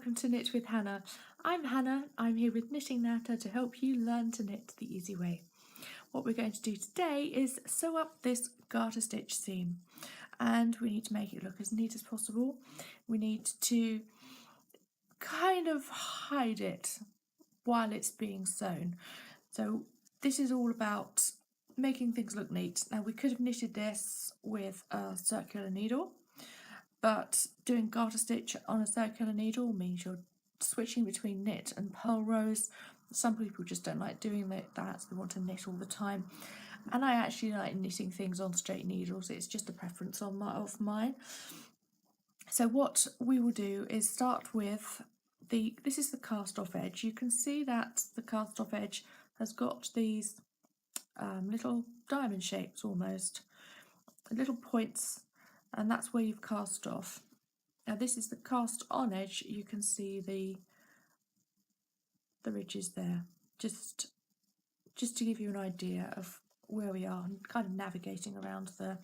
welcome to Knit with Hannah. I'm Hannah, I'm here with Knitting Natter to help you learn to knit the easy way. What we're going to do today is sew up this garter stitch seam, and we need to make it look as neat as possible. We need to kind of hide it while it's being sewn. So this is all about making things look neat. Now we could have knitted this with a circular needle, but doing garter stitch on a circular needle means you're switching between knit and purl rows. Some people just don't like doing that, they want to knit all the time. And I actually like knitting things on straight needles, it's just a preference of mine. So what we will do is start with this is the cast off edge. You can see that the cast off edge has got these little diamond shapes almost, little points, and that's where you've cast off. Now this is the cast on edge. You can see the ridges there, just to give you an idea of where we are and kind of navigating around the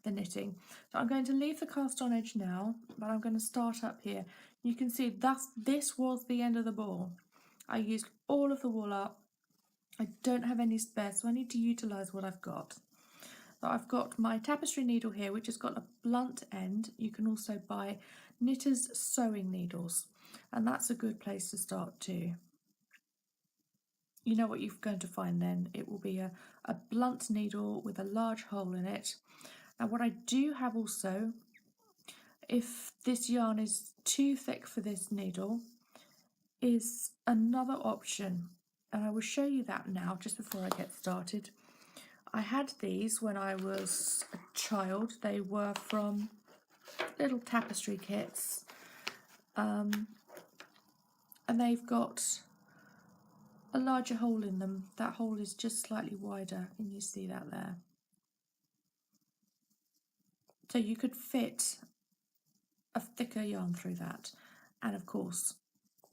knitting. So I'm going to leave the cast on edge now, but I'm going to start up here. You can see this was the end of the ball. I used all of the wool up. I don't have any spare, so I need to utilise what I've got. So I've got my tapestry needle here, which has got a blunt end. You can also buy knitter's sewing needles, and that's a good place to start too. You know what you're going to find then. It will be a blunt needle with a large hole in it. Now what I do have also, if this yarn is too thick for this needle, is another option, and I will show you that now just before I get started. I had these when I was a child. They were from little tapestry kits, and they've got a larger hole in them. That hole is just slightly wider, and you see that there. So you could fit a thicker yarn through that, and of course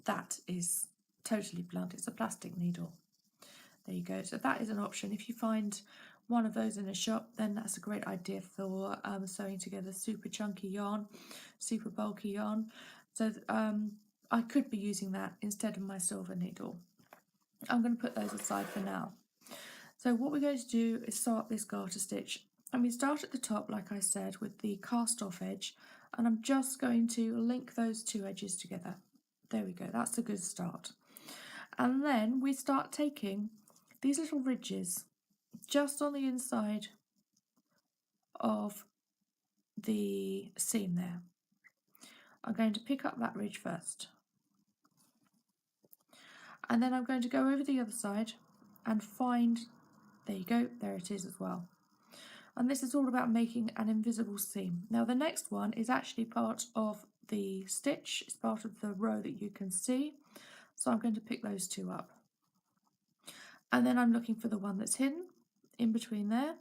that is totally blunt. It's a plastic needle. There you go. So that is an option. If you find one of those in a shop, then that's a great idea for sewing together super chunky yarn, super bulky yarn. So I could be using that instead of my silver needle. I'm going to put those aside for now. So what we're going to do is sew up this garter stitch, and we start at the top, like I said, with the cast off edge, and I'm just going to link those two edges together. There we go, that's a good start. And then we start taking these little ridges just on the inside of the seam there. I'm going to pick up that ridge first, and then I'm going to go over the other side and find, there you go, there it is as well. And this is all about making an invisible seam. Now the next one is actually part of the stitch, it's part of the row that you can see, so I'm going to pick those two up. And then I'm looking for the one that's hidden in between there,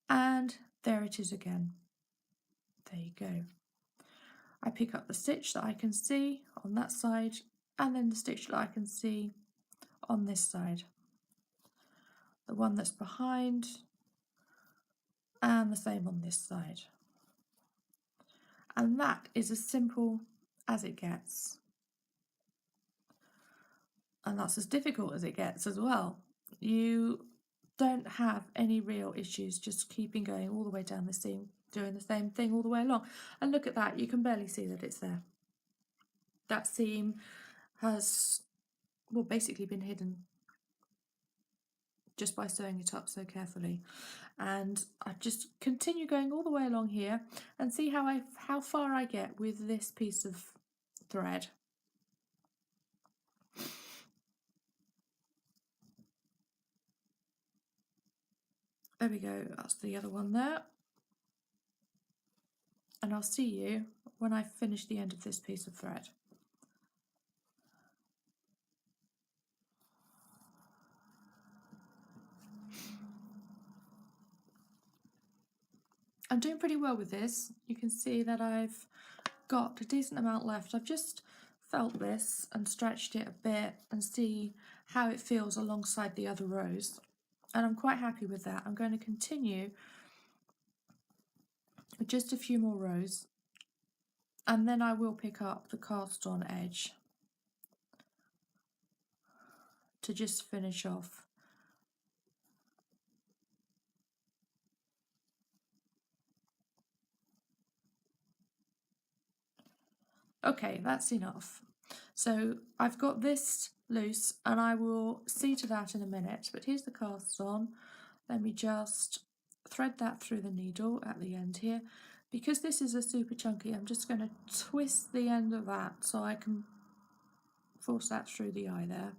and there it is again. There you go. I pick up the stitch that I can see on that side, and then the stitch that I can see on this side, the one that's behind, and the same on this side. And that is as simple as it gets. And that's as difficult as it gets as well. You don't have any real issues just keeping going all the way down the seam, doing the same thing all the way along. And look at that, you can barely see that it's there. That seam has, well, basically been hidden just by sewing it up so carefully. And I just continue going all the way along here and see how far I get with this piece of thread. There we go, that's the other one there. And I'll see you when I finish the end of this piece of thread. I'm doing pretty well with this. You can see that I've got a decent amount left. I've just felt this and stretched it a bit and see how it feels alongside the other rows. And I'm quite happy with that. I'm going to continue with just a few more rows, and then I will pick up the cast on edge to just finish off. Okay, that's enough. So I've got this loose and I will see to that in a minute, but here's the cast on. Let me just thread that through the needle at the end here. Because this is a super chunky, I'm just going to twist the end of that so I can force that through the eye there.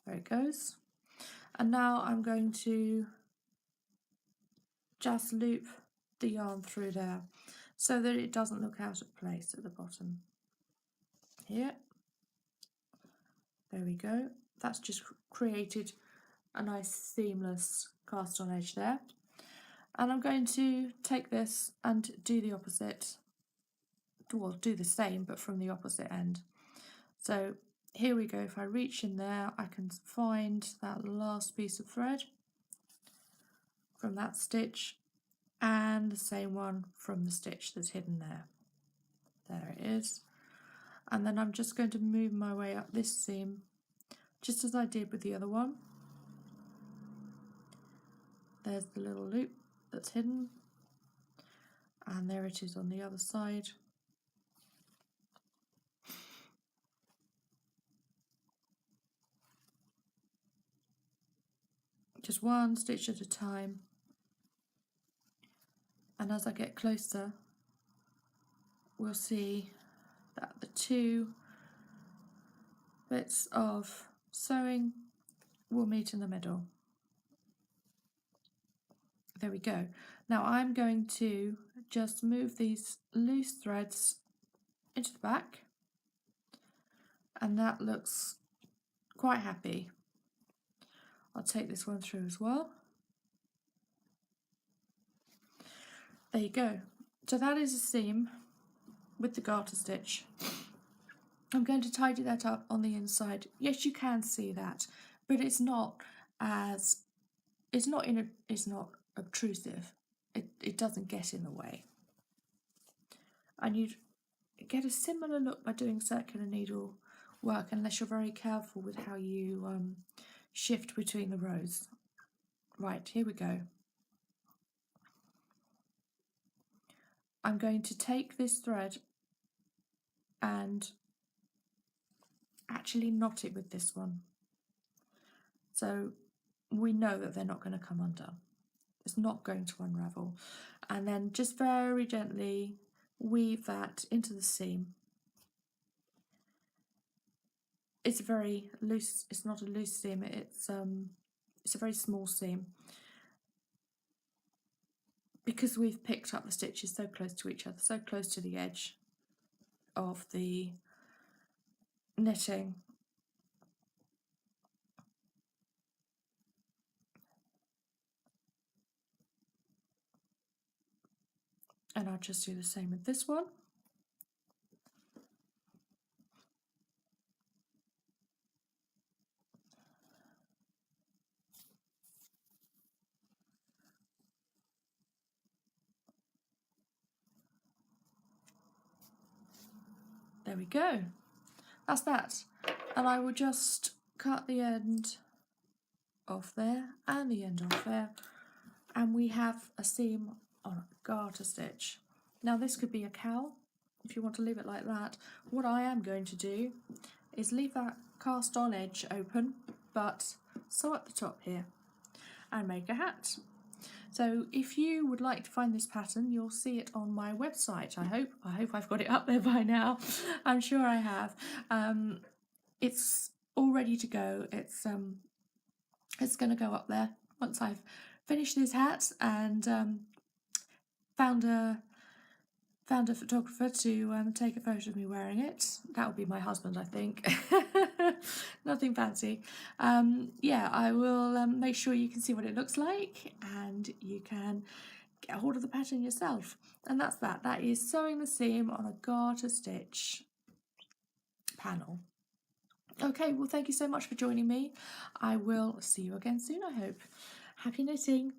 There it goes. And now I'm going to just loop the yarn through there so that it doesn't look out of place at the bottom. Here. There we go. That's just created a nice seamless cast on edge there. And I'm going to take this and do the opposite, well, do the same but from the opposite end. So here we go. If I reach in there, I can find that last piece of thread from that stitch and the same one from the stitch that's hidden there. There it is. And then I'm just going to move my way up this seam just as I did with the other one. There's the little loop that's hidden, and there it is on the other side. Just one stitch at a time, and as I get closer we'll see that the two bits of sewing will meet in the middle. There we go. Now I'm going to just move these loose threads into the back, and that looks quite happy. I'll take this one through as well. There you go. So that is a seam with the garter stitch. I'm going to tidy that up on the inside. Yes, you can see that, but it's not obtrusive. It doesn't get in the way. And you'd get a similar look by doing circular needle work, unless you're very careful with how you shift between the rows. Right, here we go. I'm going to take this thread and actually knot it with this one. So we know that they're not going to come undone. It's not going to unravel. And then just very gently weave that into the seam. It's a very loose, it's not a loose seam, it's a very small seam. Because we've picked up the stitches so close to each other, so close to the edge of the knitting, and I'll just do the same with this one. There we go. That's that. And I will just cut the end off there and the end off there, and we have a seam on a garter stitch. Now this could be a cowl if you want to leave it like that. What I am going to do is leave that cast on edge open, but sew at the top here and make a hat. So if you would like to find this pattern, you'll see it on my website. I hope I've got it up there by now. I'm sure I have. It's all ready to go. It's going to go up there once I've finished this hat and found a photographer to take a photo of me wearing it. That will be my husband, I think. Nothing fancy. Yeah, I will make sure you can see what it looks like and you can get a hold of the pattern yourself. And that's that. That is sewing the seam on a garter stitch panel. Okay, well, thank you so much for joining me. I will see you again soon, I hope. Happy knitting.